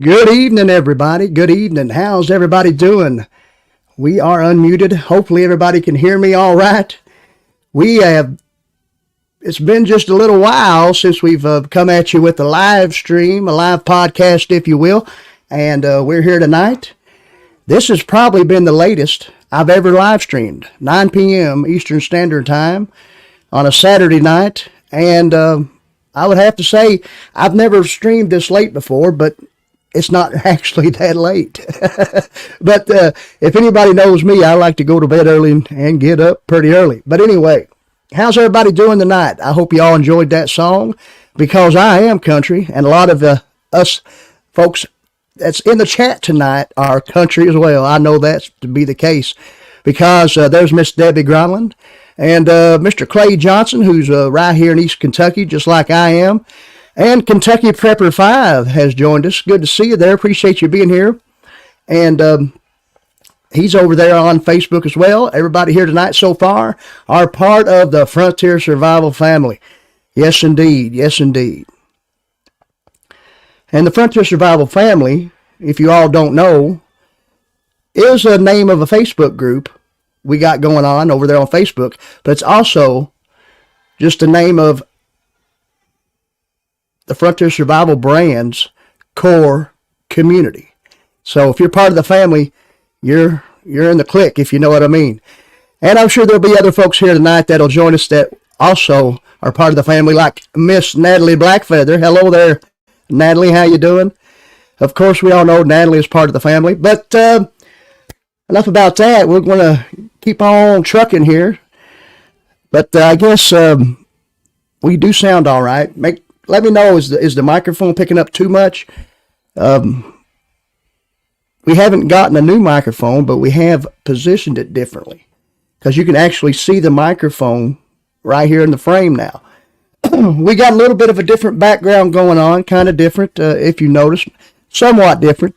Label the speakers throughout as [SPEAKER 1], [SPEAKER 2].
[SPEAKER 1] Good evening, everybody. Good evening. How's everybody doing? We are unmuted. Hopefully, everybody can hear me all right. It's been just a little while since we've come at you with a live stream, a live podcast, if you will. And we're here tonight. This has probably been the latest I've ever live streamed, 9 p.m. Eastern Standard Time on a Saturday night. And I would have to say, I've never streamed this late before, but it's not actually that late. But if anybody knows me, I like to go to bed early and get up pretty early. But anyway, how's everybody doing tonight? I hope you all enjoyed that song, because I am country, and a lot of us folks that's in the chat tonight are country as well. I know that's to be the case, because there's Miss Debbie Gronland and Mr. Clay Johnson, who's right here in East Kentucky, just like I am. And Kentucky Prepper 5 has joined us. Good to see you there. Appreciate you being here. And he's over there on Facebook as well. Everybody here tonight so far are part of the Frontier Survival family. Yes, indeed. Yes, indeed. And the Frontier Survival family, if you all don't know, is a name of a Facebook group we got going on over there on Facebook. But it's also just the name of the Frontier Survival brand's core community. So if you're part of the family, you're in the clique, if you know what I mean. And I'm sure there'll be other folks here tonight that'll join us that also are part of the family, like Miss Natalie Blackfeather. Hello there, Natalie. How you doing? Of course, we all know Natalie is part of the family. But enough about that. We're going to keep on trucking here. But I guess we do sound all right. Let me know, is the microphone picking up too much? We haven't gotten a new microphone, but we have positioned it differently, because you can actually see the microphone right here in the frame now. We got a little bit of a different background going on, kind of different, if you notice, somewhat different.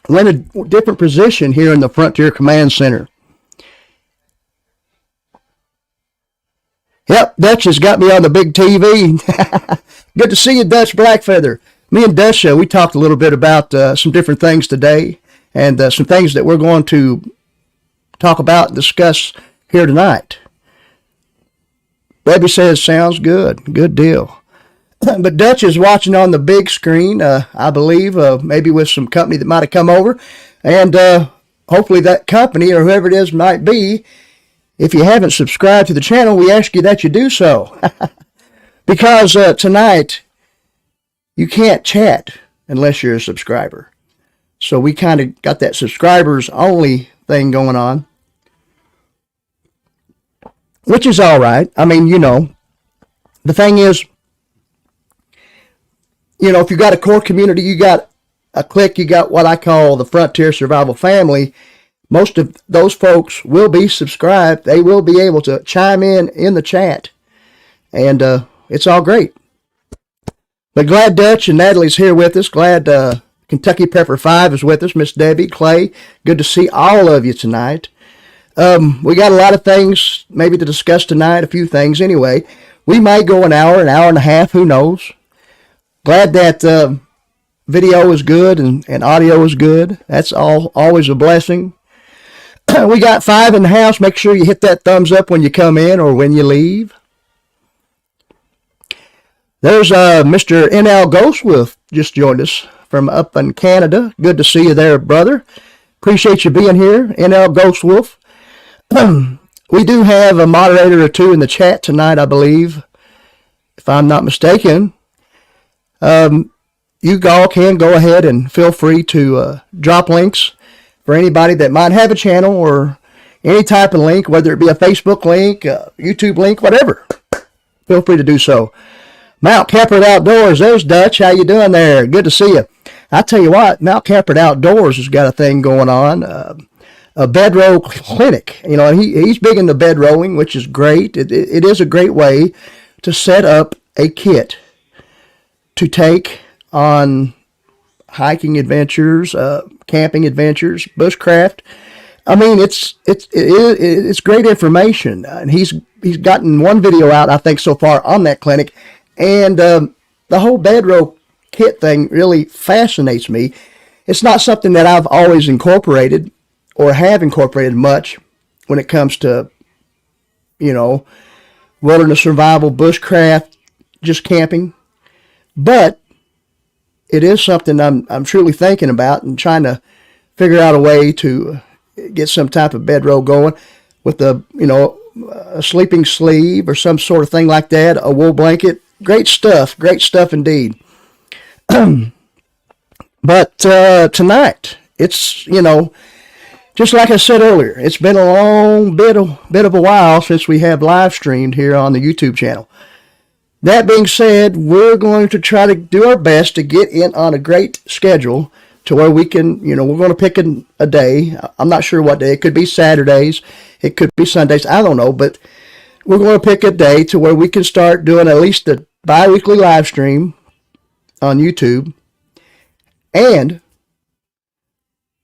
[SPEAKER 1] We're in a different position here in the Frontier Command Center. Yep, Dutch has got me on the big TV. Good to see you, Dutch Blackfeather. Me and Dutch, we talked a little bit about some different things today, and some things that we're going to talk about and discuss here tonight. Debbie says, sounds good. Good deal. But Dutch is watching on the big screen, I believe, maybe with some company that might have come over. And hopefully that company, or whoever it is might be, if you haven't subscribed to the channel, we ask you that you do so. Because tonight, you can't chat unless you're a subscriber. So we kind of got that subscribers only thing going on, which is all right. I mean, the thing is, if you got a core community, you got a clique, you got what I call the Frontier Survival family. Most of those folks will be subscribed. They will be able to chime in the chat. And it's all great. But glad Dutch and Natalie's here with us. Glad Kentucky Prepper 5 is with us. Miss Debbie, Clay, good to see all of you tonight. We got a lot of things maybe to discuss tonight, a few things anyway. We might go an hour and a half, who knows. Glad that video is good and audio is good. That's always a blessing. We got 5 in the house. Make sure you hit that thumbs up when you come in or when you leave. There's Mr. NL Ghostwolf just joined us from up in Canada. Good to see you there, brother. Appreciate you being here, NL Ghostwolf. We do have a moderator or two in the chat tonight, I believe, if I'm not mistaken. You all can go ahead and feel free to drop links for anybody that might have a channel or any type of link, whether it be a Facebook link, a YouTube link, whatever. Feel free to do so. Mount Cappert Outdoors, there's Dutch. How you doing there? Good to see you. I tell you what, Mount Cappert Outdoors has got a thing going on, a bedrow clinic. And he's big into bedrowing, which is great. It is a great way to set up a kit to take on hiking adventures, camping adventures, bushcraft. I mean, it's great information, and he's gotten one video out, I think, so far on that clinic, and the whole bedrow kit thing really fascinates me. It's not something that I've always incorporated or have incorporated much when it comes to, wilderness survival, bushcraft, just camping. But it is something I'm truly thinking about and trying to figure out a way to get some type of bedroll going with a sleeping sleeve or some sort of thing like that, a wool blanket. Great stuff indeed. But tonight, it's, just like I said earlier, it's been a long bit of a while since we have live streamed here on the YouTube channel. That being said, we're going to try to do our best to get in on a great schedule to where we can, we're going to pick a day. I'm not sure what day. It could be Saturdays. It could be Sundays. I don't know. But we're going to pick a day to where we can start doing at least a bi-weekly live stream on YouTube. And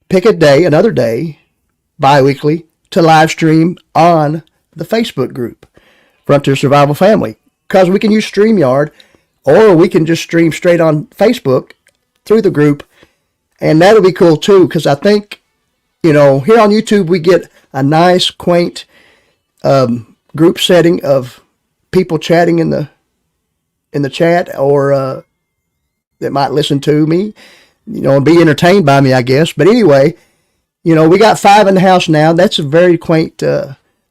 [SPEAKER 1] pick another day, bi-weekly, to live stream on the Facebook group, Frontier Survival Family. Because we can use StreamYard, or we can just stream straight on Facebook through the group, and that'll be cool too, because I think, here on YouTube we get a nice, quaint group setting of people chatting in the chat, or that might listen to me, and be entertained by me, I guess. But anyway, we got 5 in the house now. That's a very quaint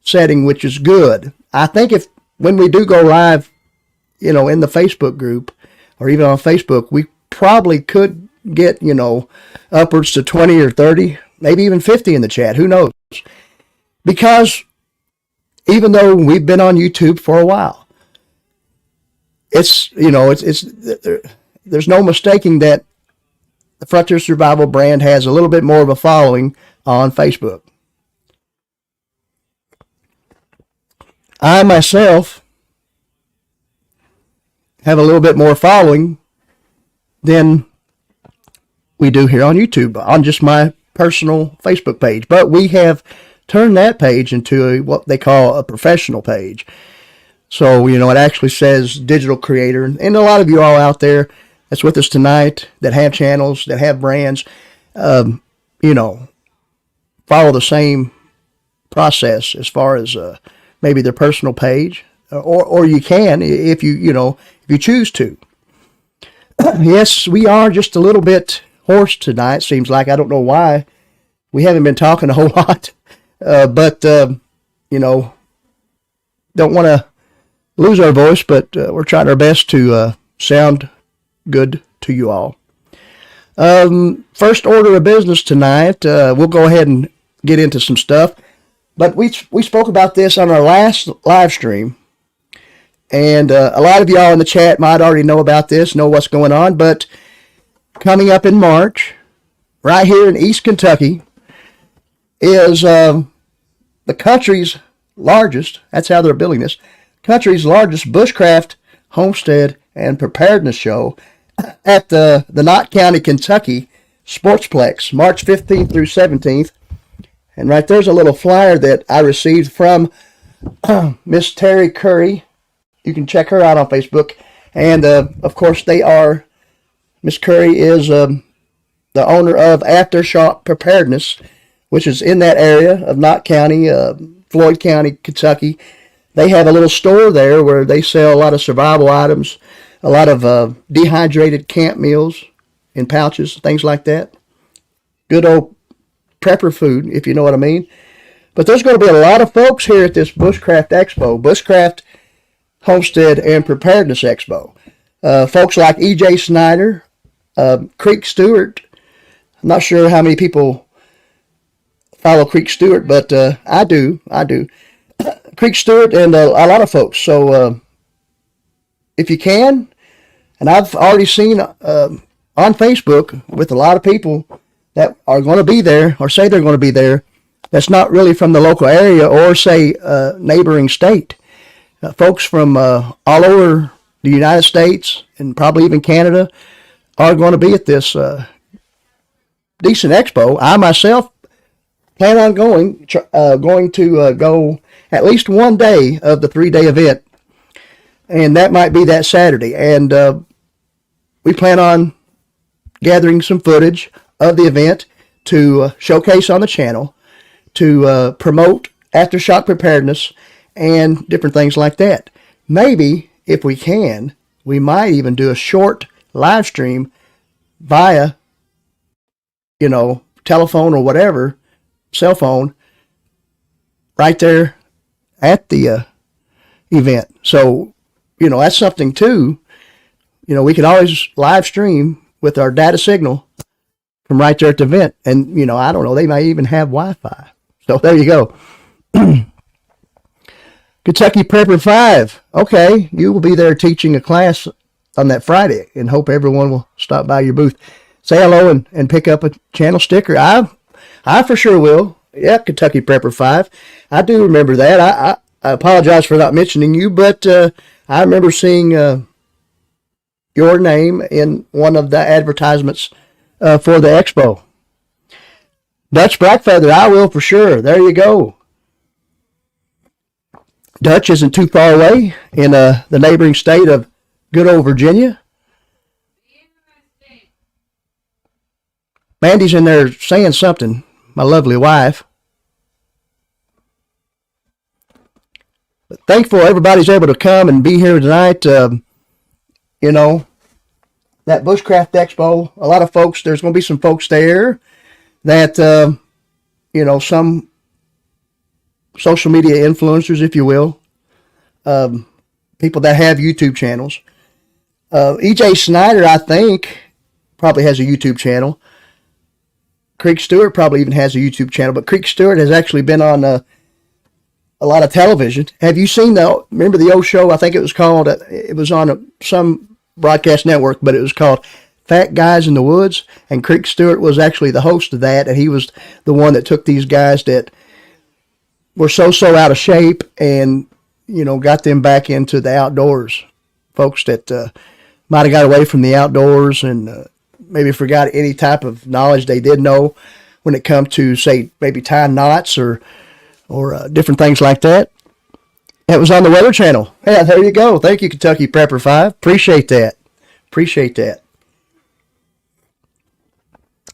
[SPEAKER 1] setting, which is good. I think when we do go live, in the Facebook group or even on Facebook, we probably could get, upwards to 20 or 30, maybe even 50 in the chat. Who knows? Because even though we've been on YouTube for a while, it's there's no mistaking that the Frontier Survival brand has a little bit more of a following on Facebook. I myself have a little bit more following than we do here on YouTube on just my personal Facebook page. But we have turned that page into what they call a professional page. So, it actually says digital creator. And a lot of you all out there that's with us tonight that have channels, that have brands, follow the same process as far as maybe their personal page, or you can if you choose to. Yes, we are just a little bit hoarse tonight. Seems like, I don't know why. We haven't been talking a whole lot, but don't want to lose our voice, but we're trying our best to sound good to you all. First order of business tonight, we'll go ahead and get into some stuff. But we spoke about this on our last live stream, and a lot of y'all in the chat might already know about this, know what's going on. But coming up in March, right here in East Kentucky, is the country's largest, that's how they're billing this, country's largest bushcraft, homestead, and preparedness show at the Knott County, Kentucky Sportsplex, March 15th through 17th. And right there's a little flyer that I received from Miss Terry Curry. You can check her out on Facebook. And, of course, Miss Curry is the owner of Aftershock Preparedness, which is in that area of Knott County, Floyd County, Kentucky. They have a little store there where they sell a lot of survival items, a lot of dehydrated camp meals in pouches, things like that. Good old prepper food, if you know what I mean. But there's going to be a lot of folks here at this Bushcraft Expo, Bushcraft Homestead and Preparedness Expo. Folks like E.J. Snyder, Creek Stewart. I'm not sure how many people follow Creek Stewart, but I do. Creek Stewart and a lot of folks. So if you can, and I've already seen on Facebook with a lot of people that are going to be there or say they're going to be there, that's not really from the local area or say neighboring state. Folks from all over the United States and probably even Canada are going to be at this decent expo. I myself plan on going to go at least one day of the 3-day event, and that might be that Saturday. And we plan on gathering some footage of the event to showcase on the channel, to promote aftershock preparedness and different things like that. Maybe, if we can, we might even do a short live stream via, telephone or whatever, cell phone, right there at the event. So, that's something too. We can always live stream with our data signal from right there at the event. And, I don't know, they might even have Wi-Fi. So there you go. Kentucky Prepper 5. Okay, you will be there teaching a class on that Friday, and hope everyone will stop by your booth. Say hello and pick up a channel sticker. I for sure will. Yeah, Kentucky Prepper 5. I do remember that. I apologize for not mentioning you, but I remember seeing your name in one of the advertisements for the expo. Dutch Blackfeather, I will for sure. There you go. Dutch isn't too far away in the neighboring state of good old Virginia. Mandy's in there saying something, my lovely wife. But thankful everybody's able to come and be here tonight. That Bushcraft Expo, a lot of folks, there's going to be some folks there that, some social media influencers, if you will, people that have YouTube channels. EJ Snyder, I think, probably has a YouTube channel. Creek Stewart probably even has a YouTube channel, but Creek Stewart has actually been on a lot of television. Have you seen remember the old show? I think it was called, it was on some broadcast network, but it was called Fat Guys in the Woods, and Creek Stewart was actually the host of that, and he was the one that took these guys that were so out of shape and, got them back into the outdoors. Folks that might have got away from the outdoors and maybe forgot any type of knowledge they did know when it comes to, say, maybe tying knots or different things like that. It was on the Weather Channel. Yeah, there you go. Thank you, Kentucky Prepper 5. Appreciate that.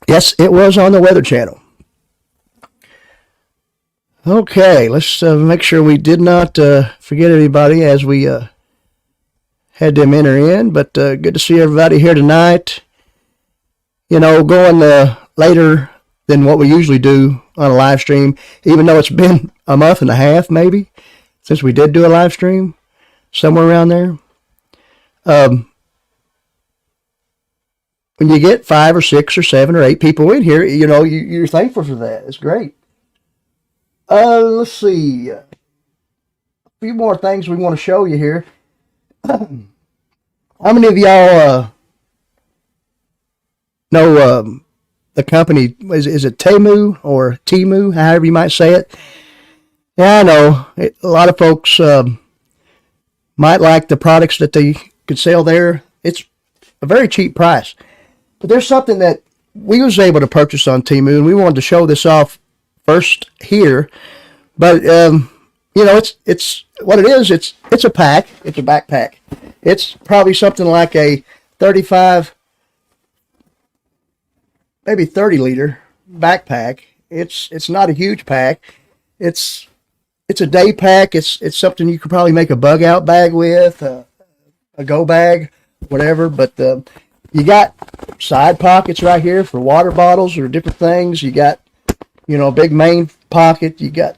[SPEAKER 1] Yes, it was on the Weather Channel. Okay, let's make sure we did not forget anybody as we had them enter in. But good to see everybody here tonight. Going later than what we usually do on a live stream, even though it's been a month and a half maybe since we did do a live stream, somewhere around there. When you get 5 or 6 or 7 or 8 people in here, you're thankful for that. It's great. Let's see. A few more things we want to show you here. How many of y'all know the company? Is it Temu or Temu, however you might say it? Yeah, I know. A lot of folks might like the products that they could sell there. It's a very cheap price. But there's something that we was able to purchase on Temu, and we wanted to show this off first here. But it's what it is. It's a pack. It's a backpack. It's probably something like a 35, maybe 30 liter backpack. It's not a huge pack. It's a day pack. It's something you could probably make a bug out bag with, a go bag, whatever. But you got side pockets right here for water bottles or different things. You got, a big main pocket. You got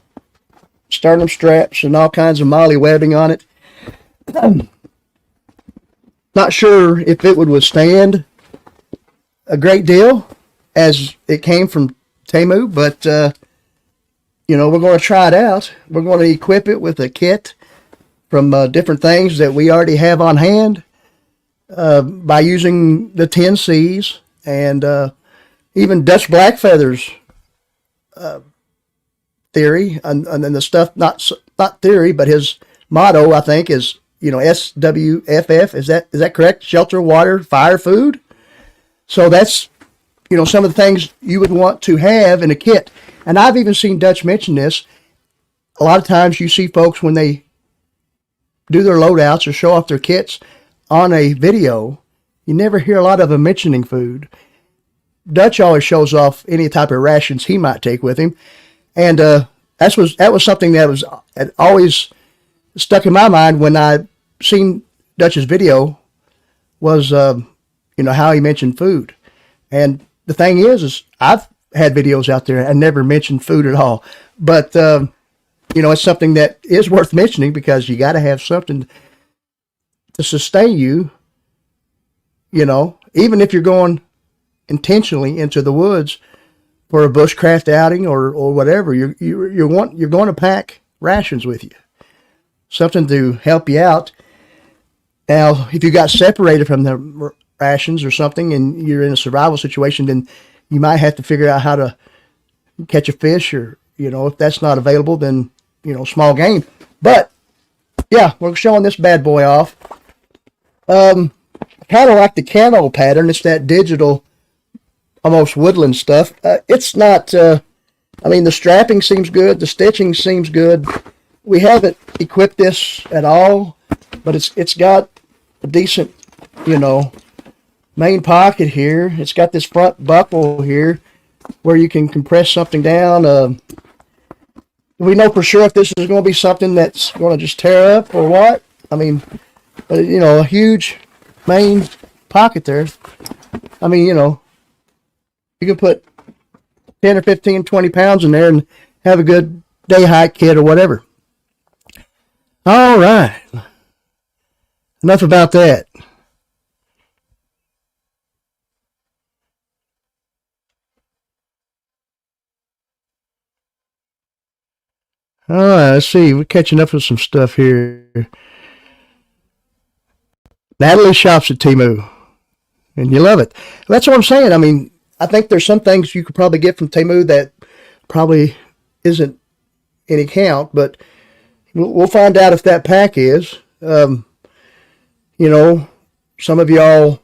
[SPEAKER 1] sternum straps and all kinds of molly webbing on it. Not sure if it would withstand a great deal as it came from Temu, but, we're going to try it out. We're going to equip it with a kit from different things that we already have on hand by using the 10 C's and even Dutch Blackfeather's theory, and then the stuff, not theory, but his motto, I think, is, SWFF. Is that correct? Shelter, water, fire, food. So that's, some of the things you would want to have in a kit. And I've even seen Dutch mention this. A lot of times you see folks when they do their loadouts or show off their kits on a video, you never hear a lot of them mentioning food. Dutch always shows off any type of rations he might take with him, and that was something that had always stuck in my mind when I seen Dutch's video was how he mentioned food. And the thing is I've had videos out there and never mentioned food at all, but it's something that is worth mentioning because you got to have something to sustain you. Even if you're going intentionally into the woods for a bushcraft outing or whatever, you're going to pack rations with you, something to help you out. Now, if you got separated from the rations or something and you're in a survival situation, then you might have to figure out how to catch a fish, or if that's not available, then small game. But yeah, we're showing this bad boy off. Kind of like the camo pattern. It's that digital, almost woodland stuff. It's not. The strapping seems good. The stitching seems good. We haven't equipped this at all, but it's got a decent, main pocket here. It's got this front buckle here where you can compress something down. We know for sure if this is going to be something that's going to just tear up or what. A huge main pocket there. You can put 10 or 15, 20 pounds in there and have a good day hike kit or whatever. All right. Enough about that. All right, let's see. We're catching up with some stuff here. Natalie shops at Temu, and you love it. That's what I'm saying. I think there's some things you could probably get from Temu that probably isn't any count, but we'll find out if that pack is. Some of y'all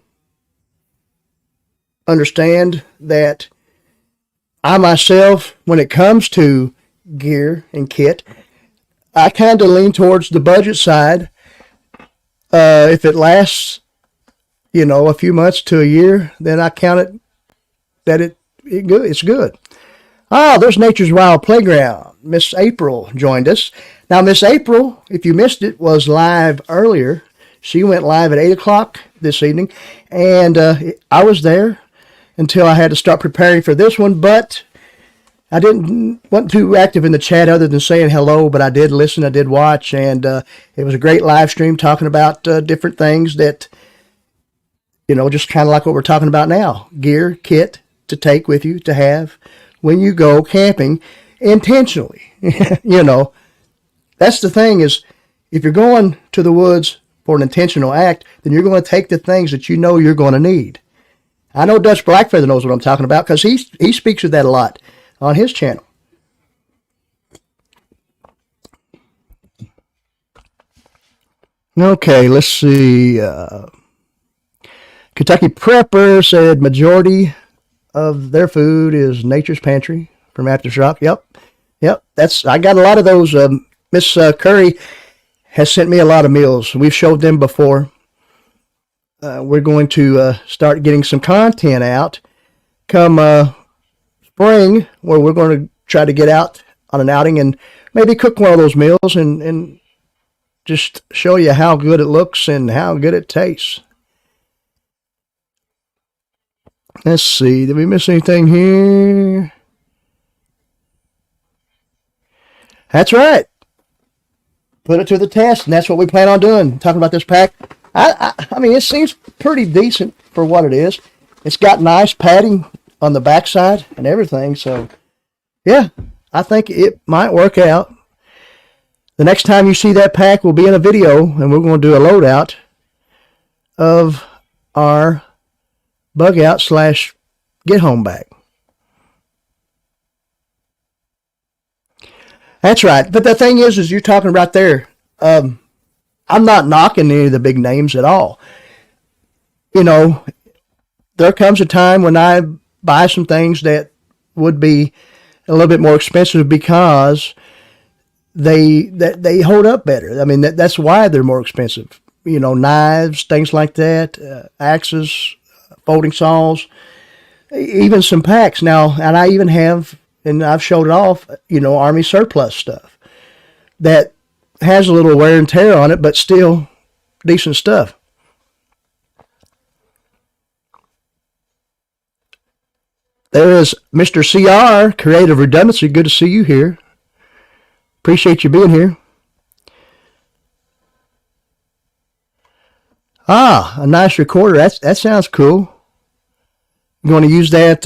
[SPEAKER 1] understand that I myself, when it comes to gear and kit, I kind of lean towards the budget side. If it lasts, a few months to a year, then I count it that it's good. Oh, there's Nature's Wild Playground. Miss April joined us. Now, Miss April, if you missed it, was live earlier. She went live at 8 o'clock this evening, and I was there until I had to start preparing for this one, but I wasn't too active in the chat other than saying hello, but I did listen, I did watch, and it was a great live stream talking about different things that, just kind of like what we're talking about now. Gear, kit to take with you, to have when you go camping intentionally. That's the thing is, if you're going to the woods for an intentional act, then you're going to take the things that you're going to need. I know Dutch Blackfeather knows what I'm talking about because he speaks of that a lot on his channel. Okay, let's see. Kentucky Prepper said majority of their food is Nature's Pantry from Aftershock. Yep. I got a lot of those. Miss Curry has sent me a lot of meals. We've showed them before. We're going to start getting some content out come spring, where we're going to try to get out on an outing and maybe cook one of those meals and just show you how good it looks and how good it tastes. Let's see. Did we miss anything here? That's right. Put it to the test, and that's what we plan on doing. Talking about this pack. It seems pretty decent for what it is. It's got nice padding on the backside and everything. So, yeah, I think it might work out. The next time you see that pack will be in a video, and we're going to do a loadout of our bug out / get home bag. That's right. But the thing is you're talking right there. I'm not knocking any of the big names at all. There comes a time when I buy some things that would be a little bit more expensive because they hold up better. That's why they're more expensive. Knives, things like that, axes, folding saws. even some packs now, and I even have, and I've showed it off, Army surplus stuff that has a little wear and tear on it, but still decent stuff. There is Mr. CR, Creative Redundancy. Good to see you here. Appreciate you being here. A nice recorder. That sounds cool. You want to use that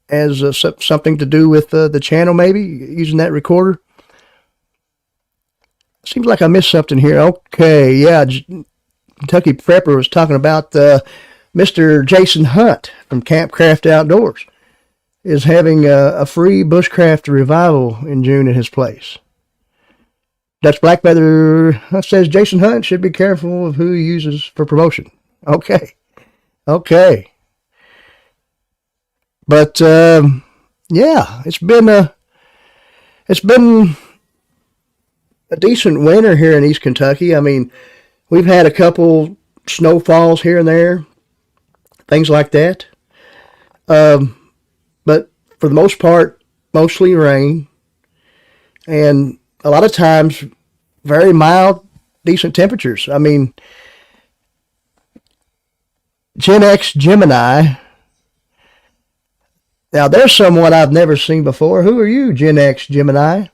[SPEAKER 1] as something to do with the channel, maybe? Using that recorder? Seems like I missed something here. Okay, yeah. Kentucky Prepper was talking about Mr. Jason Hunt from Campcraft Outdoors is having a free bushcraft revival in June at his place. Dutch Blackfeather says Jason Hunt should be careful of who he uses for promotion. Okay. But yeah, it's been a decent winter here in East Kentucky. I mean, we've had a couple snowfalls here and there, things like that. But for the most part, mostly rain, and a lot of times very mild, decent temperatures. I mean, Gen X Gemini. Now, there's someone I've never seen before. Who are you, Gen X Gemini?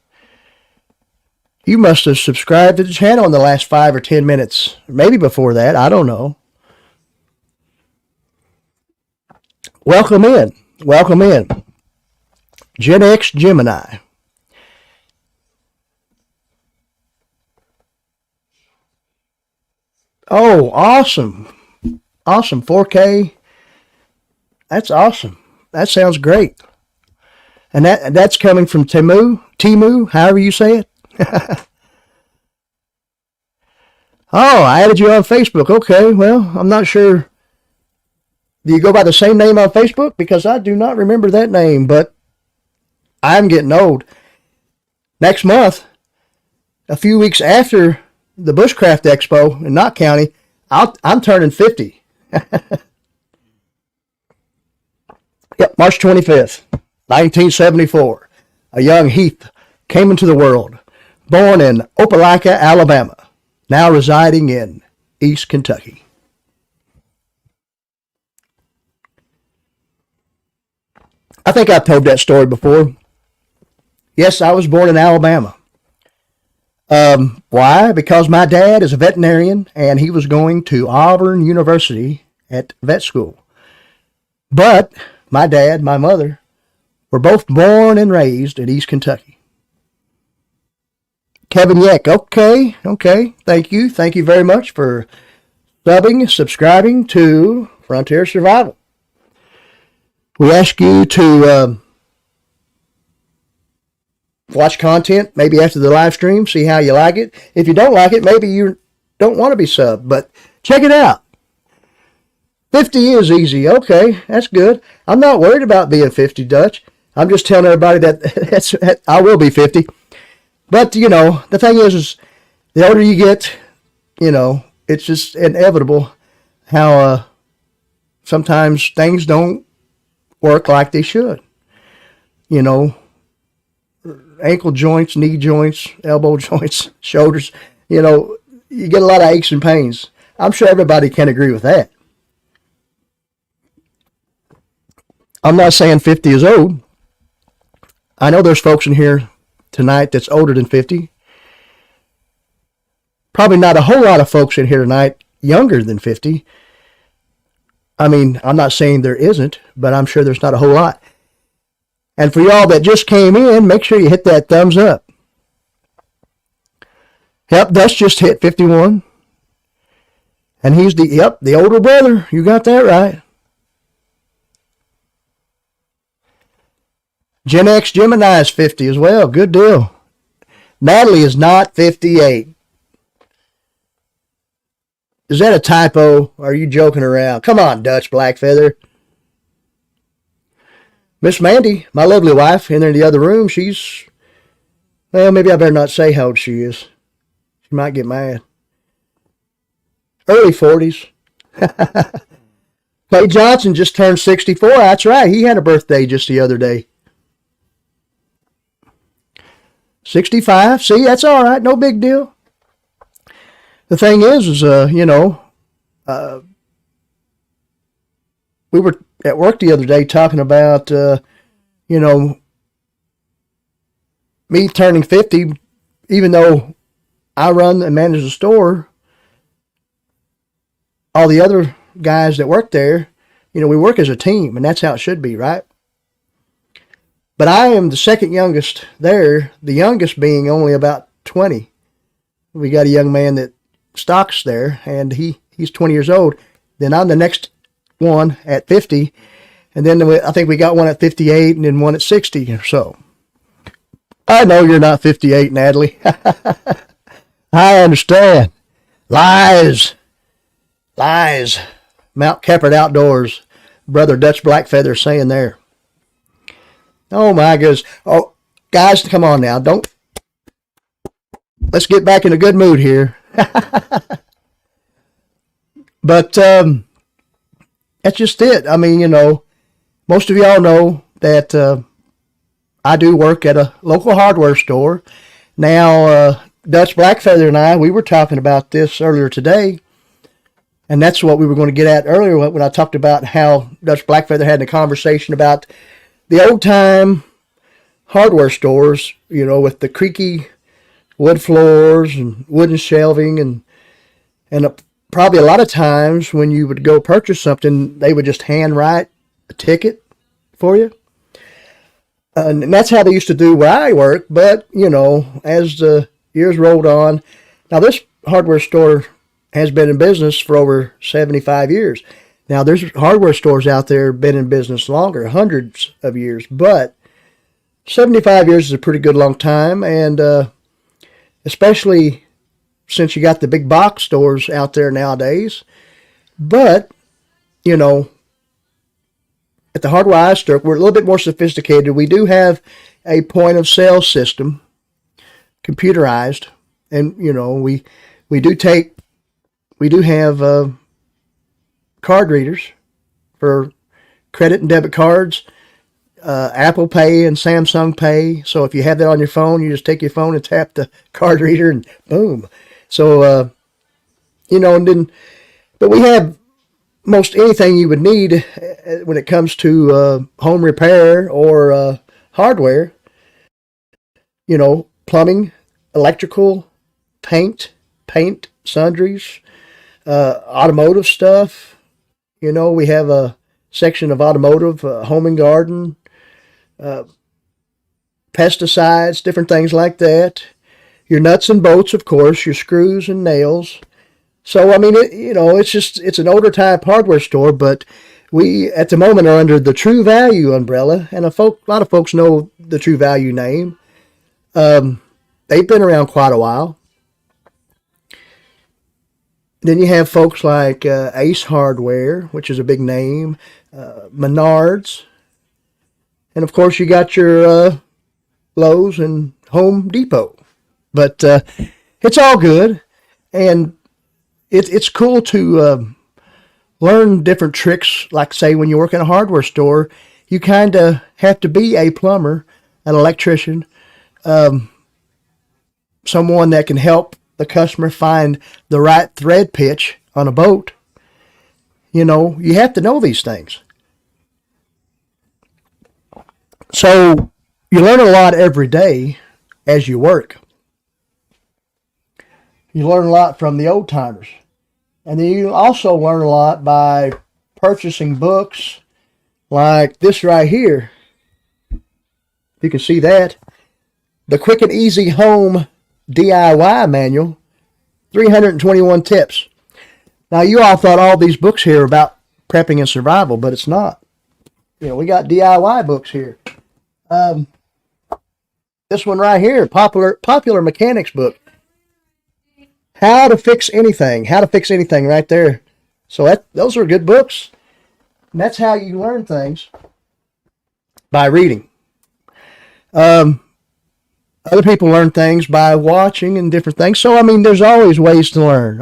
[SPEAKER 1] You must have subscribed to the channel in the last 5 or 10 minutes. Maybe before that. I don't know. Welcome in. Gen X Gemini. Oh, awesome. 4K. That's awesome. That sounds great. And that's coming from Timu, however you say it. Oh, I added you on Facebook. Okay, well, I'm not sure. Do you go by the same name on Facebook? Because I do not remember that name, but I'm getting old. Next month, a few weeks after the Bushcraft Expo in Knott County, I'm turning 50. Yep, March 25th, 1974. A young Heath came into the world, born in Opelika, Alabama, now residing in East Kentucky. I think I've told that story before. Yes, I was born in Alabama. Why? Because my dad is a veterinarian, and he was going to Auburn University at vet school. But my dad, my mother, were both born and raised in East Kentucky. Kevin Yeck, okay. Thank you very much for subscribing to Frontier Survival. We ask you to watch content maybe after the live stream, see how you like it. If you don't like it, maybe you don't want to be subbed, but check it out. 50 is easy. Okay, that's good. I'm not worried about being 50, Dutch. I'm just telling everybody that I will be 50. But, the thing is the older you get, it's just inevitable how sometimes things don't work like they should. Ankle joints, knee joints, elbow joints, shoulders, you get a lot of aches and pains. I'm sure everybody can agree with that. I'm not saying 50 is old. I know there's folks in here tonight that's older than 50. Probably not a whole lot of folks in here tonight younger than 50. I mean, I'm not saying there isn't, but I'm sure there's not a whole lot. And for y'all that just came in, make sure you hit that thumbs up. Yep, Dutch just hit 51. And he's the older brother. You got that right. Gen X Gemini is 50 as well. Good deal. Natalie is not 58. Is that a typo? Or are you joking around? Come on, Dutch Blackfeather. Miss Mandy, my lovely wife, in there in the other room, well, maybe I better not say how old she is. She might get mad. Early 40s. Clay Johnson just turned 64. That's right. He had a birthday just the other day. 65. See, that's all right. No big deal. The thing is we were at work the other day talking about, me turning 50, even though I run and manage the store, all the other guys that work there, we work as a team, and that's how it should be, right? But I am the second youngest there, the youngest being only about 20. We got a young man that stocks there, and he's 20 years old. Then I'm the next one at 50, and then I think we got one at 58 and then one at 60 or so. I know you're not 58, Natalie. I understand. Lies. Mount Keppert Outdoors. Brother Dutch Blackfeather saying there. Oh, my goodness. Oh, guys, come on now. Let's get back in a good mood here. But that's just it. I mean, most of y'all know that I do work at a local hardware store. Now, Dutch Blackfeather and I, we were talking about this earlier today, and that's what we were going to get at earlier when I talked about how Dutch Blackfeather had a conversation about the old-time hardware stores, with the creaky wood floors and wooden shelving, and probably a lot of times when you would go purchase something, they would just handwrite a ticket for you. And that's how they used to do where I work, but, as the years rolled on, now this hardware store has been in business for over 75 years. Now, there's hardware stores out there been in business longer, hundreds of years, but 75 years is a pretty good long time, and especially since you got the big box stores out there nowadays. But, at the hardware I store, we're a little bit more sophisticated. We do have a point of sale system, computerized, and, we do have card readers for credit and debit cards, Apple Pay and Samsung Pay. So if you have that on your phone, you just take your phone and tap the card reader and boom. So, but we have most anything you would need when it comes to home repair or hardware, plumbing, electrical, paint, sundries, automotive stuff. We have a section of automotive, home and garden, pesticides, different things like that. Your nuts and bolts, of course, your screws and nails. So, I mean, it's an older type hardware store, but we, at the moment, are under the True Value umbrella, and a lot of folks know the True Value name. They've been around quite a while. Then you have folks like Ace Hardware, which is a big name, Menards, and of course you got your Lowe's and Home Depot. But it's all good, and it's cool to learn different tricks. Like, say, when you work in a hardware store, you kind of have to be a plumber, an electrician, someone that can help the customer find the right thread pitch on a boat. You have to know these things. So you learn a lot every day as you work. You learn a lot from the old timers. And then you also learn a lot by purchasing books like this right here. You can see that. The Quick and Easy Home DIY Manual, 321 tips. Now, you all thought all these books here are about prepping and survival, but it's not. We got DIY books here. This one right here, popular mechanics book. How to fix anything right there. So those are good books. And that's how you learn things, by reading. Other people learn things by watching and different things. So, I mean, there's always ways to learn.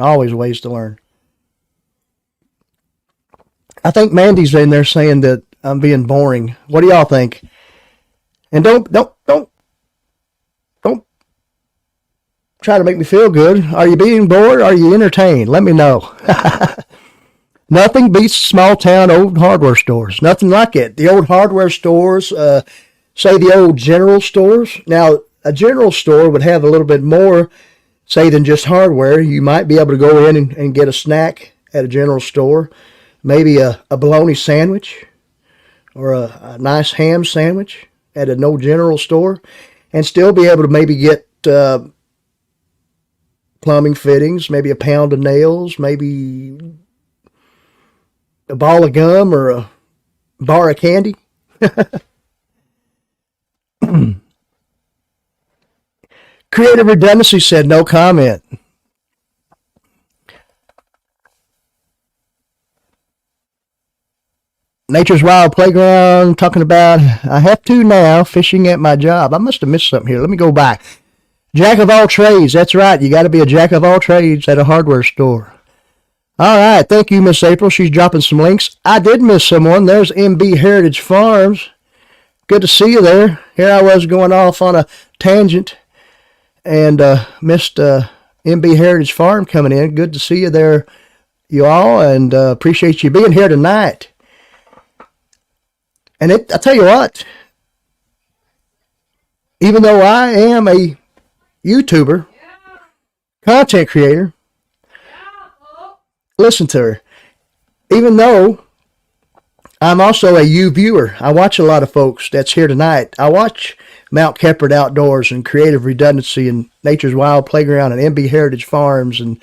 [SPEAKER 1] I think Mandy's in there saying that I'm being boring. What do y'all think? And don't try to make me feel good. Are you being bored? Are you entertained? Let me know. Nothing beats small town old hardware stores. Nothing like it. The old hardware stores, say the old general stores. Now, a general store would have a little bit more, say, than just hardware. You might be able to go in and get a snack at a general store, maybe a bologna sandwich or a nice ham sandwich at a no general store, and still be able to maybe get plumbing fittings, maybe a pound of nails, maybe a ball of gum or a bar of candy. Creative Redundancy said no comment. Nature's Wild Playground talking about, I have to now, fishing at my job. I must have missed something here. Let me go back. Jack of all trades. That's right. You got to be a jack of all trades at a hardware store. All right. Thank you, Miss April. She's dropping some links. I did miss someone. There's MB Heritage Farms. Good to see you there. Here I was going off on a tangent and missed MB Heritage Farm coming in. Good to see you there, you all, and appreciate you being here tonight. And I tell you what, even though I am a YouTuber, content creator, listen to her. Even though I'm also a you viewer, I watch a lot of folks that's here tonight. I watch Mount Keppard Outdoors and Creative Redundancy and Nature's Wild Playground and MB Heritage Farms and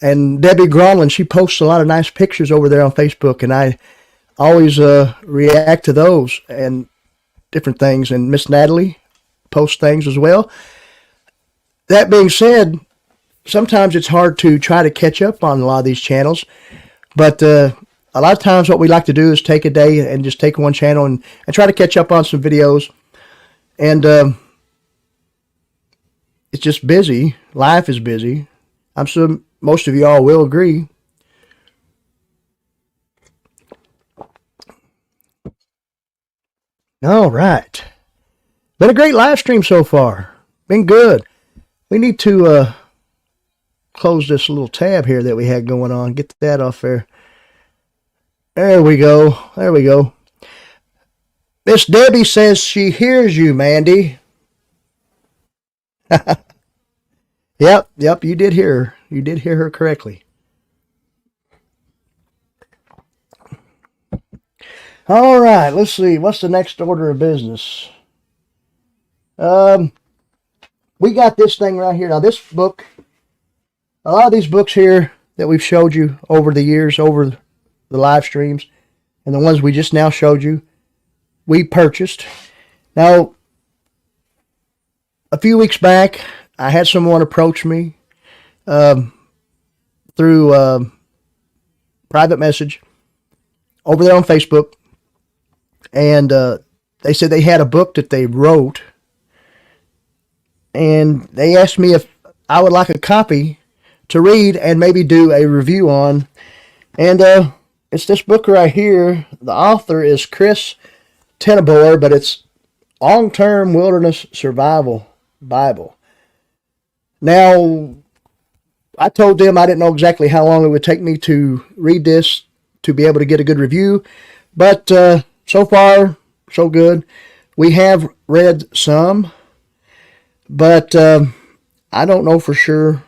[SPEAKER 1] Debbie Gronlin. She posts a lot of nice pictures over there on Facebook, and I always react to those and different things. And Miss Natalie posts things as well. That being said, sometimes it's hard to try to catch up on a lot of these channels, but a lot of times what we like to do is take a day and just take one channel and try to catch up on some videos. And it's just busy. Life is busy. I'm sure most of y'all will agree. All right. Been a great live stream so far. Been good. We need to close this little tab here that we had going on. Get that off there. There we go. There we go. Miss Debbie says she hears you, Mandy. Yep, you did hear her. You did hear her correctly. All right, let's see. What's the next order of business? We got this thing right here. Now, this book, a lot of these books here that we've showed you over the years, over the live streams, and the ones we just now showed you, we purchased. Now, a few weeks back, I had someone approach me through private message over there on Facebook, and they said they had a book that they wrote, and they asked me if I would like a copy to read and maybe do a review on. And it's this book right here. The author is Chris Tenenbaugh, but it's Long-Term Wilderness Survival Bible. Now, I told them I didn't know exactly how long it would take me to read this to be able to get a good review, but so far, so good. We have read some, but I don't know for sure.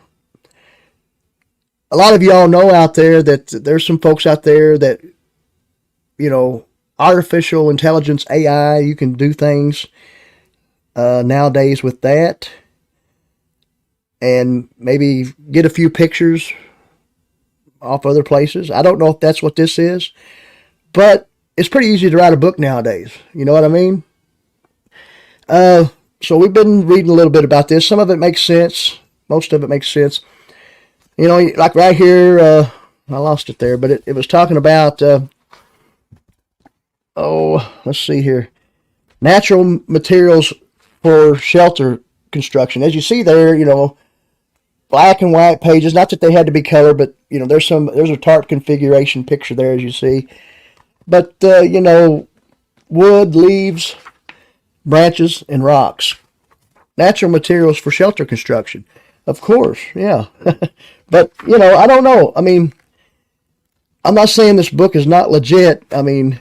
[SPEAKER 1] A lot of y'all know out there that there's some folks out there that, you know, artificial intelligence, AI, you can do things nowadays with that and maybe get a few pictures off other places. I don't know if that's what this is, but it's pretty easy to write a book nowadays. You know what I mean? So we've been reading a little bit about this. Some of it makes sense. Most of it makes sense. You know, like right here, I lost it there, but it was talking about, let's see here. Natural materials for shelter construction. As you see there, you know, black and white pages. Not that they had to be color, but there's a tarp configuration picture there, as you see. But wood, leaves, branches, and rocks. Natural materials for shelter construction. Of course, yeah. But, I don't know. I mean, I'm not saying this book is not legit. I mean,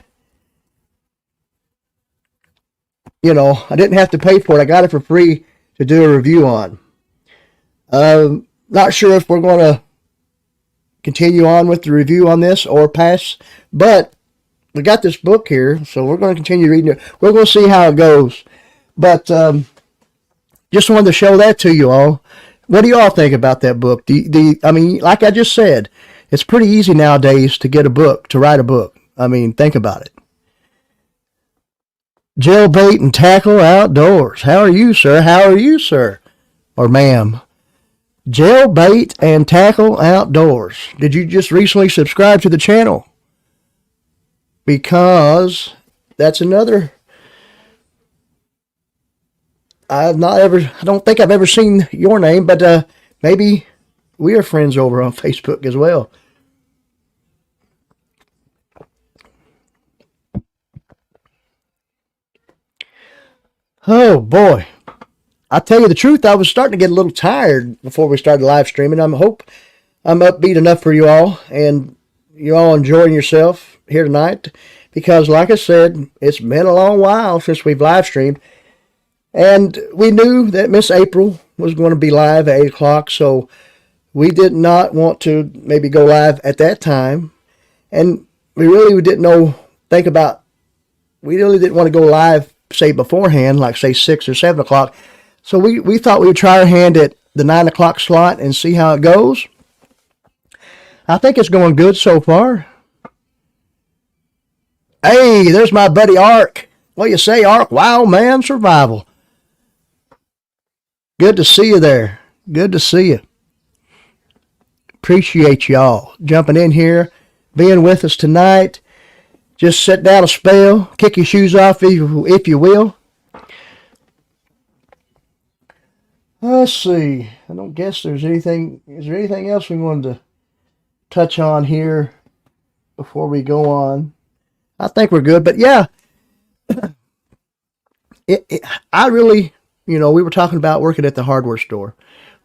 [SPEAKER 1] I didn't have to pay for it. I got it for free to do a review on. Not sure if we're going to continue on with the review on this or pass, but we got this book here, so we're going to continue reading it. We're going to see how it goes. But just wanted to show that to you all. What do you all think about that book? I mean, like I just said, it's pretty easy nowadays to get a book, to write a book. I mean, think about it. Jailbait and tackle outdoors. How are you, sir? How are you, sir? Or ma'am? Jailbait and tackle outdoors. Did you just recently subscribe to the channel? Because that's another. I don't think I've ever seen your name, but maybe we are friends over on Facebook as well. Oh boy. I tell you the truth, I was starting to get a little tired before we started live streaming. I hope I'm upbeat enough for you all, and you're all enjoying yourself here tonight, because like I said, it's been a long while since we've live streamed, and we knew that Miss April was going to be live at 8 o'clock, so we did not want to maybe go live at that time, and we really didn't we really didn't want to go live, say, beforehand, like say 6 or 7 o'clock. So we thought we would try our hand at the 9 o'clock slot and see how it goes. I think it's going good so far. Hey, there's my buddy Ark. What do you say, Ark? Wow, man, survival. Good to see you there. Good to see you. Appreciate y'all jumping in here, being with us tonight. Just sit down a spell, kick your shoes off if you will. Let's see. I don't guess there's anything. Is there anything else we wanted to touch on here before we go on? I think we're good. But yeah, I really, we were talking about working at the hardware store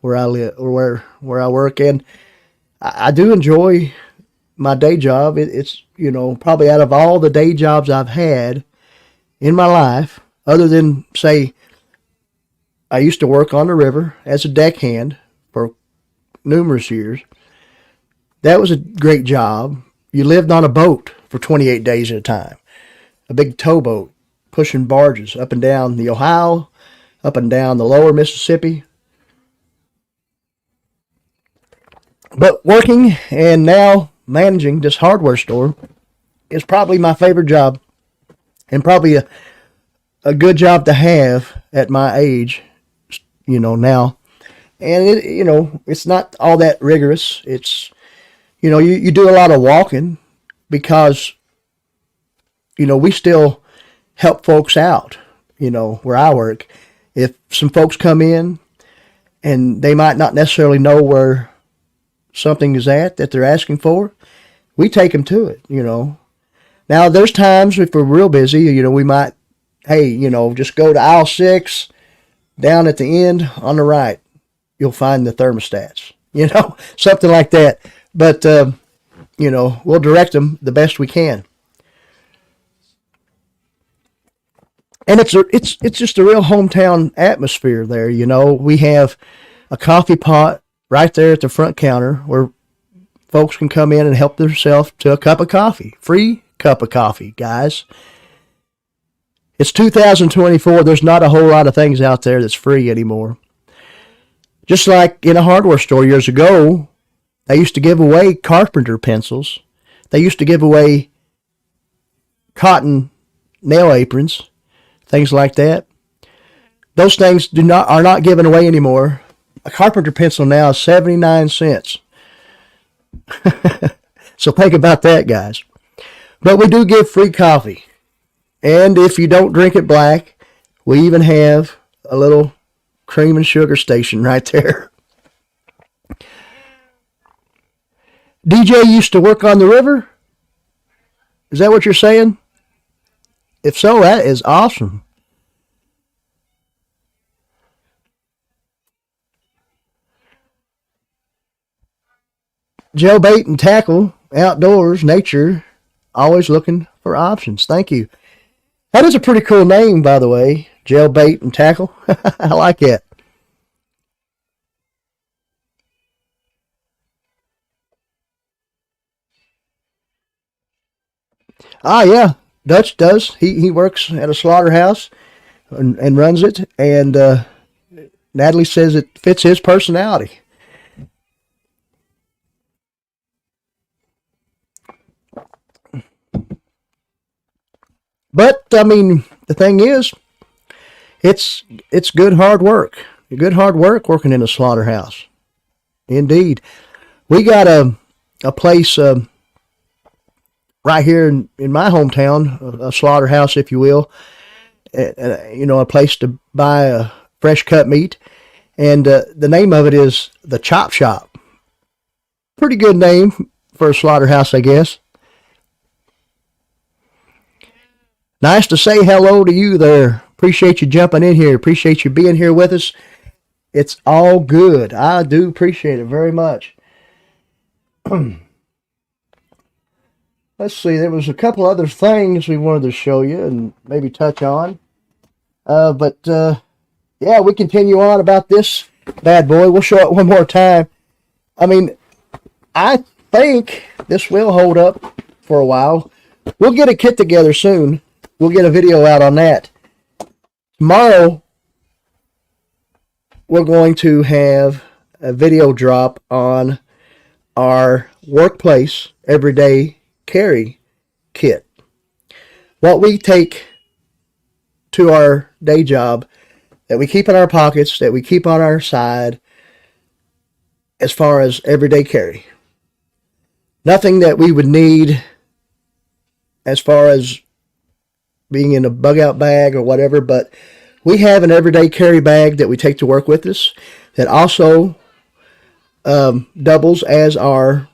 [SPEAKER 1] where I live, or where I work, and I do enjoy my day job. It's probably out of all the day jobs I've had in my life, other than, say, I used to work on the river as a deckhand for numerous years. That was a great job. You lived on a boat for 28 days at a time. A big towboat pushing barges up and down the Ohio, up and down the lower Mississippi. But working and now managing this hardware store is probably my favorite job, and probably a good job to have at my age, now. And it's not all that rigorous. It's, you do a lot of walking, because, we still help folks out, where I work. If some folks come in and they might not necessarily know where something is at that they're asking for, we take them to it, Now, there's times if we're real busy, we might, hey, just go to aisle 6, down at the end on the right, you'll find the thermostats, something like that. But, we'll direct them the best we can. And it's just a real hometown atmosphere there, We have a coffee pot right there at the front counter where folks can come in and help themselves to a cup of coffee. Free cup of coffee, guys. It's 2024. There's not a whole lot of things out there that's free anymore. Just like in a hardware store years ago, they used to give away carpenter pencils. They used to give away cotton nail aprons, things like that. Those things are not given away anymore. A carpenter pencil now is 79 cents. So think about that, guys. But we do give free coffee. And if you don't drink it black, we even have a little cream and sugar station right there. DJ used to work on the river? Is that what you're saying? If so, that is awesome. Jailbait and tackle, outdoors, nature, always looking for options. Thank you. That is a pretty cool name, by the way. Jailbait and tackle. I like it. Ah, yeah. Dutch does. He works at a slaughterhouse and runs it. And Natalie says it fits his personality. But I mean, the thing is, it's good hard work. Good hard work working in a slaughterhouse. Indeed, we got a place right here in my hometown, a slaughterhouse, if you will. A place to buy fresh cut meat, and the name of it is the Chop Shop. Pretty good name for a slaughterhouse, I guess. Nice to say hello to you there. Appreciate you jumping in here. Appreciate you being here with us. It's all good. I do appreciate it very much. Let's see. There was a couple other things we wanted to show you and maybe touch on. But yeah, we continue on about this bad boy. We'll show it one more time. I mean, I think this will hold up for a while. We'll get a kit together soon. We'll get a video out on that. Tomorrow, we're going to have a video drop on our workplace everyday carry kit. What we take to our day job, that we keep in our pockets, that we keep on our side as far as everyday carry. Nothing that we would need as far as being in a bug out bag or whatever, but we have an everyday carry bag that we take to work with us that also doubles as our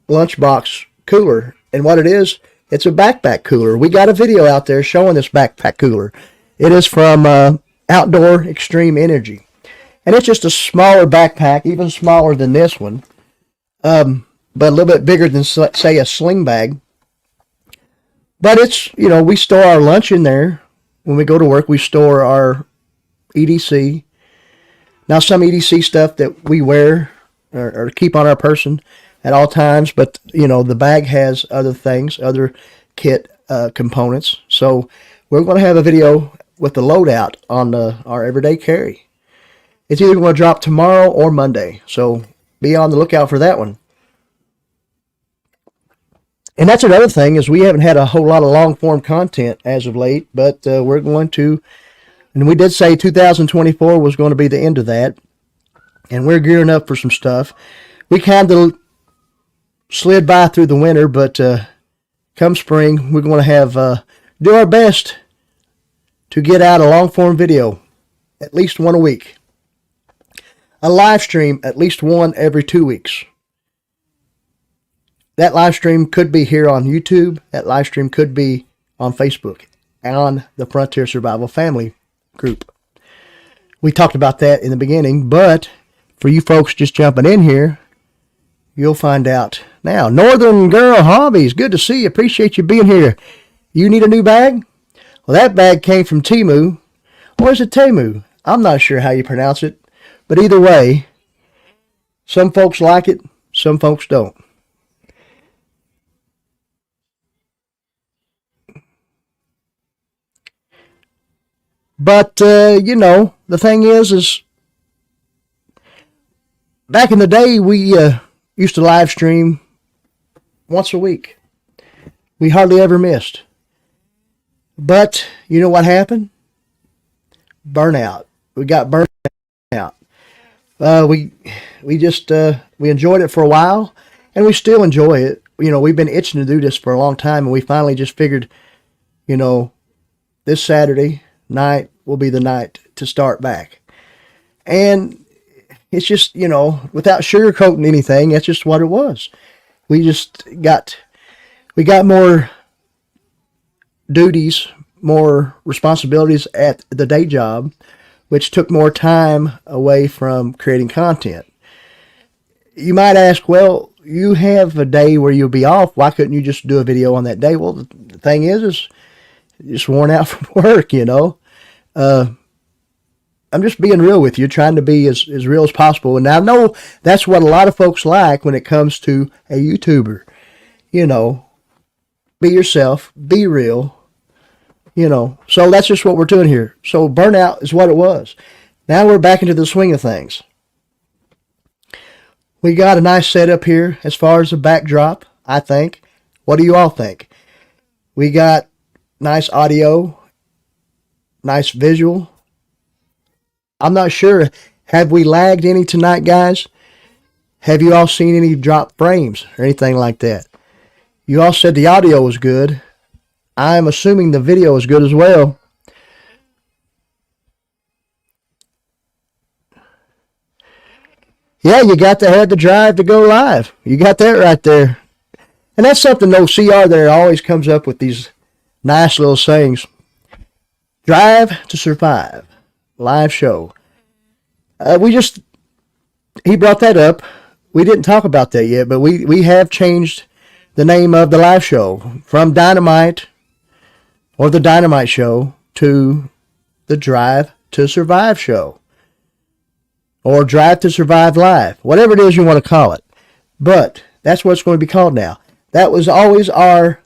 [SPEAKER 1] lunchbox cooler. And what it is, it's a backpack cooler. We got a video out there showing this backpack cooler. It is from Outdoor Extreme Energy. And it's just a smaller backpack, even smaller than this one, but a little bit bigger than, say, a sling bag. But it's, we store our lunch in there. When we go to work, we store our EDC. Now, some EDC stuff that we wear or keep on our person at all times, but, the bag has other things, other kit components. So we're going to have a video with the loadout on our everyday carry. It's either going to drop tomorrow or Monday, so be on the lookout for that one. And that's another thing, is we haven't had a whole lot of long-form content as of late, but we're going to, and we did say 2024 was going to be the end of that, and we're gearing up for some stuff. We kind of slid by through the winter, but come spring, we're going to have, do our best to get out a long-form video, at least one a week. A live stream, at least one every 2 weeks. That live stream could be here on YouTube. That live stream could be on Facebook, on the Frontier Survival Family group. We talked about that in the beginning, but for you folks just jumping in here, you'll find out now. Northern Girl Hobbies, good to see you. Appreciate you being here. You need a new bag? Well, that bag came from Temu. Or is it Temu? I'm not sure how you pronounce it. But either way, some folks like it, some folks don't. But, the thing is back in the day, we used to live stream once a week. We hardly ever missed. But, you know what happened? Burnout. We got burnt out. We enjoyed it for a while, and we still enjoy it. We've been itching to do this for a long time, and we finally just figured, this Saturday night will be the night to start back. And it's just, without sugarcoating anything, that's just what it was. we got more duties, more responsibilities at the day job, which took more time away from creating content. You might ask, well, you have a day where you'll be off. Why couldn't you just do a video on that day? Well, the thing is just worn out from work, you know. I'm just being real with you, trying to be as real as possible. And I know that's what a lot of folks like when it comes to a YouTuber. You know, be yourself, be real, you know. So that's just what we're doing here. So burnout is what it was. Now we're back into the swing of things. We got a nice setup here as far as the backdrop, I think. What do you all think? We got nice audio, nice visual. I'm not sure. Have we lagged any tonight, guys? Have you all seen any drop frames or anything like that? You all said the audio was good. I'm assuming the video is good as well. Yeah, you got to have the drive to go live. You got that right there. And that's something though, CR there always comes up with these nice little sayings. Drive to survive. Live show. He brought that up. We didn't talk about that yet, but we have changed the name of the live show from Dynamite or the Dynamite Show to the Drive to Survive Show or Drive to Survive Live, whatever it is you want to call it. But that's what it's going to be called now. That was always our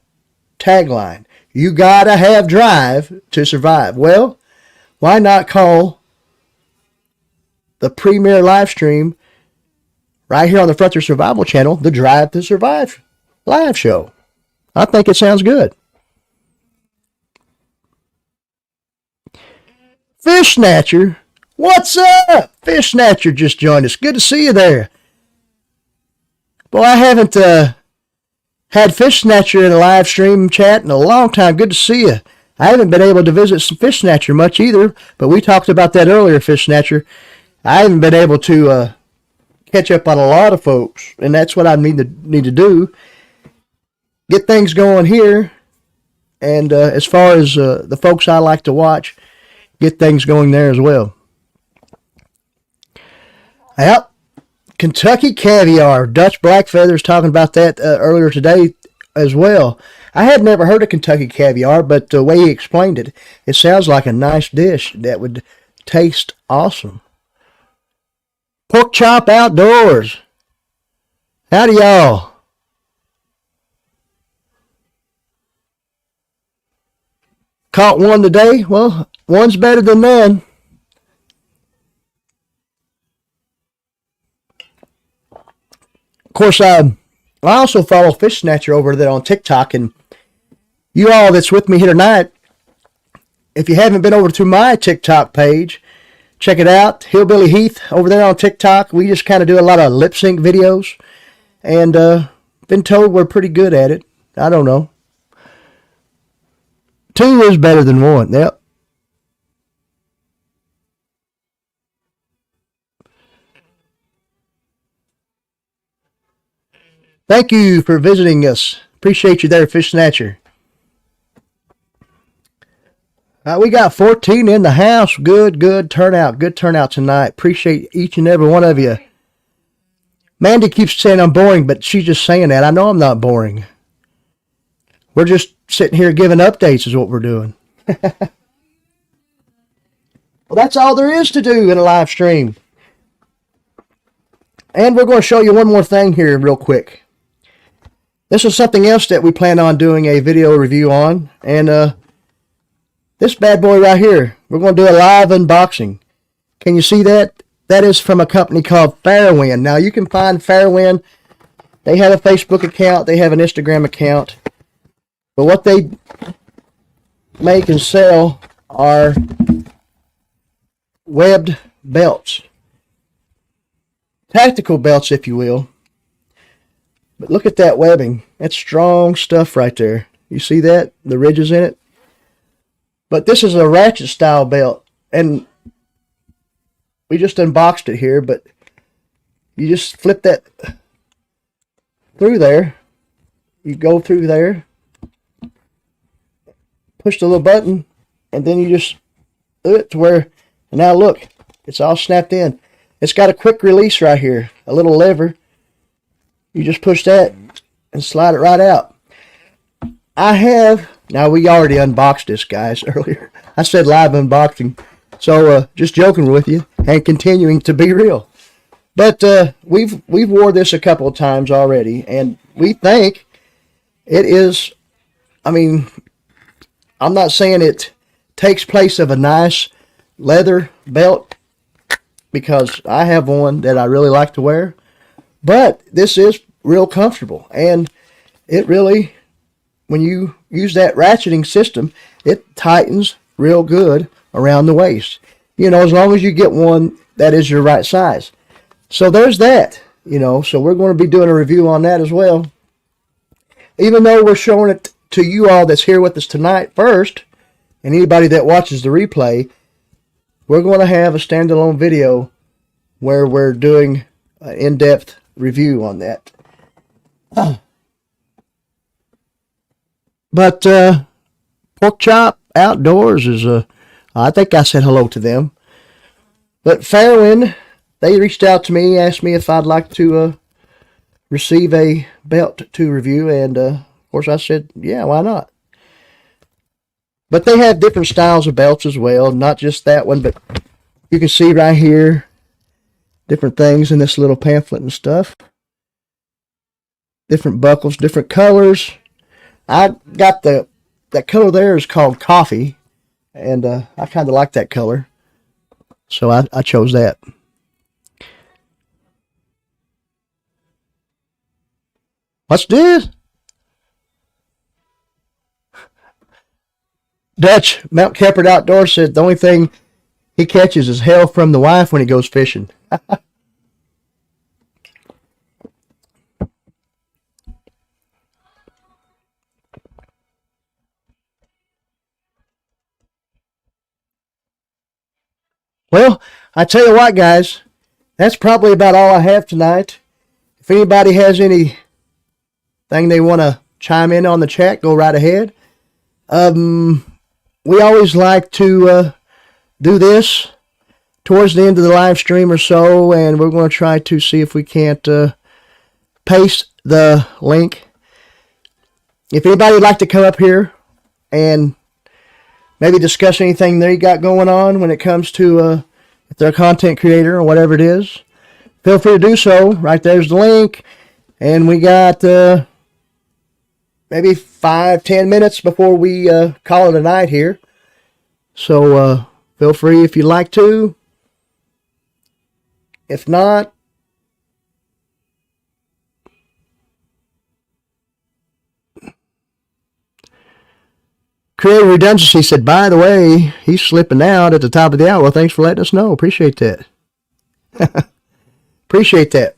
[SPEAKER 1] tagline. You gotta have drive to survive. Well, why not call the premier live stream right here on the Frontier Survival channel the Drive to Survive live show? I think it sounds good. Fish Snatcher, what's up? Fish Snatcher just joined us. Good to see you there. Boy, I haven't had Fish Snatcher in a live stream chat in a long time. Good to see you. I haven't been able to visit some Fish Snatcher much either, but we talked about that earlier, Fish Snatcher. I haven't been able to catch up on a lot of folks, and that's what I need to do. Get things going here, and as far as the folks I like to watch, get things going there as well. Yep, Kentucky caviar. Dutch Blackfeather's talking about that earlier today as well. I had never heard of Kentucky caviar, but the way he explained it, it sounds like a nice dish that would taste awesome. Pork chop outdoors. Howdy, y'all. Caught one today. Well, one's better than none. Of course, I also follow Fish Snatcher over there on TikTok, and you all that's with me here tonight, if you haven't been over to my TikTok page, check it out. Hillbilly Heath over there on TikTok. We just kind of do a lot of lip sync videos, and been told we're pretty good at it. I don't know. 2 is better than 1. Yep. Thank you for visiting us. Appreciate you there, Fish Snatcher. We got 14 in the house. Good turnout. Good turnout tonight. Appreciate each and every one of you. Mandy keeps saying I'm boring, but she's just saying that. I know I'm not boring. We're just sitting here giving updates is what we're doing. Well, that's all there is to do in a live stream. And we're going to show you one more thing here real quick. This is something else that we plan on doing a video review on. And this bad boy right here, we're going to do a live unboxing. Can you see that? That is from a company called Fairwind. Now, you can find Fairwind. They have a Facebook account. They have an Instagram account. But what they make and sell are webbed belts. Tactical belts, if you will. But look at that webbing. That's strong stuff right there. You see that? The ridges in it? But this is a ratchet style belt. And we just unboxed it here, but you just flip that through there. You go through there, push the little button, and then you just do it to where, and now look, it's all snapped in. It's got a quick release right here, a little lever. You just push that and slide it right out. Now we already unboxed this, guys, earlier. I said live unboxing. So just joking with you and continuing to be real. But we've wore this a couple of times already, and we think it is, I mean, I'm not saying it takes place of a nice leather belt, because I have one that I really like to wear, but this is real comfortable, and it really, when you use that ratcheting system, it tightens real good around the waist. You know, as long as you get one that is your right size. So there's that, you know, so we're going to be doing a review on that as well. Even though we're showing it to you all that's here with us tonight first, and anybody that watches the replay, we're going to have a standalone video where we're doing an in-depth review on that. But Pork Chop Outdoors is I think I said hello to them. But Fairwind, they reached out to me, asked me if I'd like to receive a belt to review, and of course I said, yeah, why not? But they have different styles of belts as well, not just that one, but you can see right here different things in this little pamphlet and stuff. Different buckles, different colors. I got that color there is called coffee, and I kind of like that color, so I chose that. What's this? Dutch, Mount Keppard Outdoors said the only thing he catches is hell from the wife when he goes fishing. Well, I tell you what, guys, that's probably about all I have tonight. If anybody has anything they want to chime in on the chat, go right ahead. We always like to do this towards the end of the live stream or so, and we're going to try to see if we can't paste the link. If anybody would like to come up here and maybe discuss anything they got going on when it comes to if they're a content creator or whatever it is, feel free to do so. Right there's the link, and we got maybe 5-10 minutes before we call it a night here. So feel free if you'd like to. If not, Creative Redundancy said, by the way, he's slipping out at the top of the hour. Well, thanks for letting us know. Appreciate that. Appreciate that.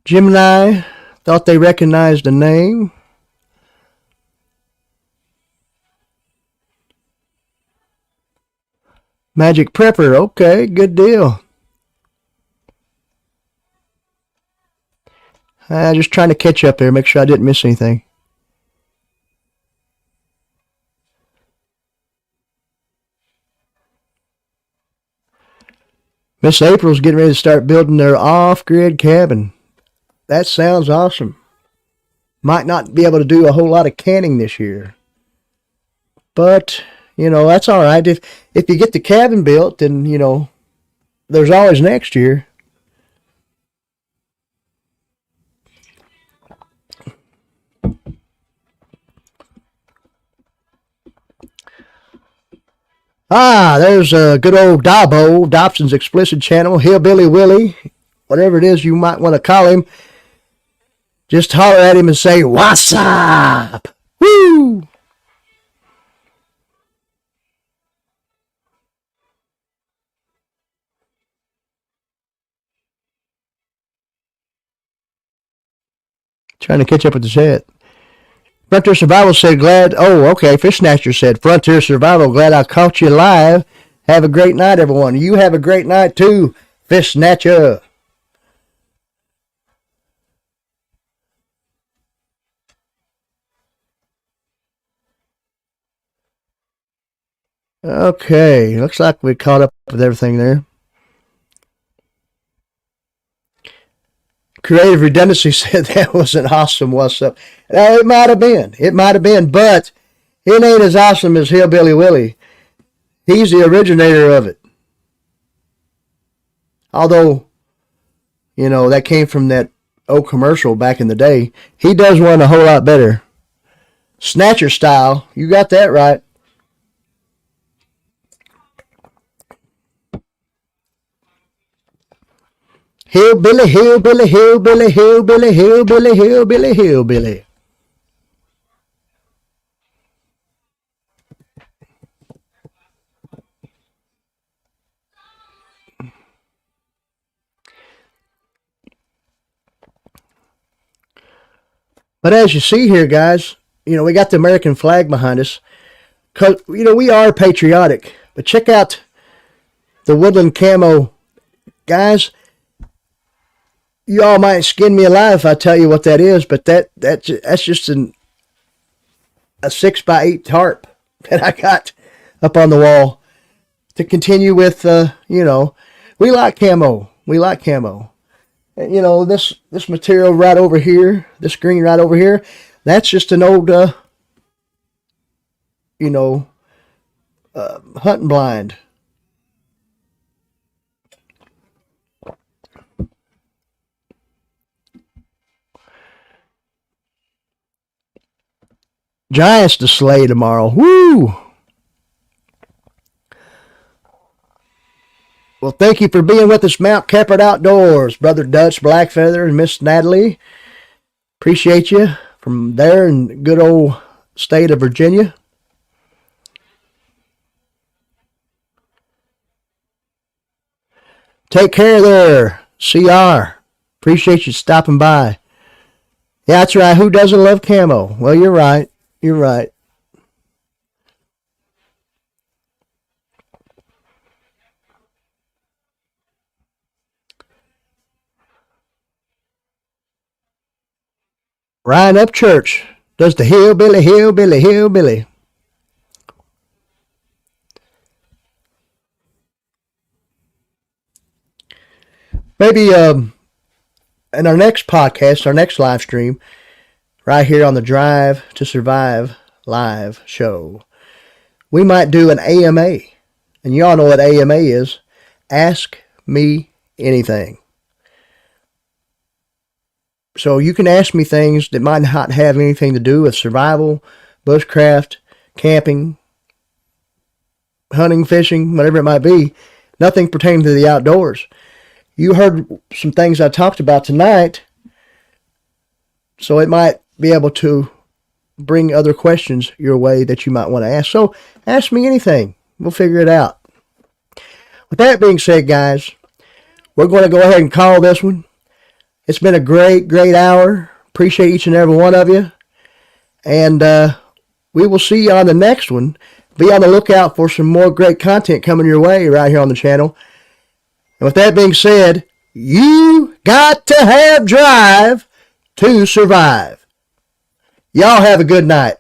[SPEAKER 1] Gemini thought they recognized the name. Magic Prepper. Okay, good deal. Just trying to catch up there, make sure I didn't miss anything. Miss April's getting ready to start building their off-grid cabin. That sounds awesome. Might not be able to do a whole lot of canning this year, but you know, that's all right. If you get the cabin built, then you know there's always next year. There's a good old Dobbo, Dobson's explicit channel, Hillbilly Willie, whatever it is you might want to call him. Just holler at him and say, "What's up?" Woo! Trying to catch up with the chat. Frontier Survival said, glad. Oh, okay. Fish Snatcher said, Frontier Survival, glad I caught you live. Have a great night, everyone. You have a great night, too. Fish snatcher. Okay, looks like we caught up with everything there. Creative Redundancy said that was an awesome what's up. It might have been. It might have been, but it ain't as awesome as Hillbilly Willie. He's the originator of it. Although, you know, that came from that old commercial back in the day. He does one a whole lot better. Snatcher style. You got that right. Hillbilly, hillbilly, hillbilly, hillbilly, hillbilly, hillbilly, hillbilly. But as you see here, guys, you know, we got the American flag behind us. Cause, you know, we are patriotic. But check out the woodland camo. Guys, you all might skin me alive if I tell you what that is, but that's just a 6x8 tarp that I got up on the wall to continue with, you know, we like camo. We like camo. And, you know, this material right over here, this green right over here, that's just an old, you know, hunting blind. Giants to slay tomorrow. Woo! Well, thank you for being with us, Mount Keppert Outdoors, Brother Dutch, Blackfeather, and Miss Natalie. Appreciate you from there in good old state of Virginia. Take care there, CR. Appreciate you stopping by. Yeah, that's right. Who doesn't love camo? Well, you're right. You're right. Ryan Upchurch does the hillbilly, hillbilly, hillbilly. Maybe in our next podcast, our next live stream, right here on the Drive to Survive live show, we might do an AMA. And you all know what AMA is. Ask me anything. So you can ask me things that might not have anything to do with survival, bushcraft, camping, hunting, fishing, whatever it might be. Nothing pertaining to the outdoors. You heard some things I talked about tonight, so it might be able to bring other questions your way that you might want to ask. So ask me anything. We'll figure it out. With that being said, guys, we're going to go ahead and call this one. It's been a great, great hour. Appreciate each and every one of you. And we will see you on the next one. Be on the lookout for some more great content coming your way right here on the channel. And with that being said, you got to have drive to survive. Y'all have a good night.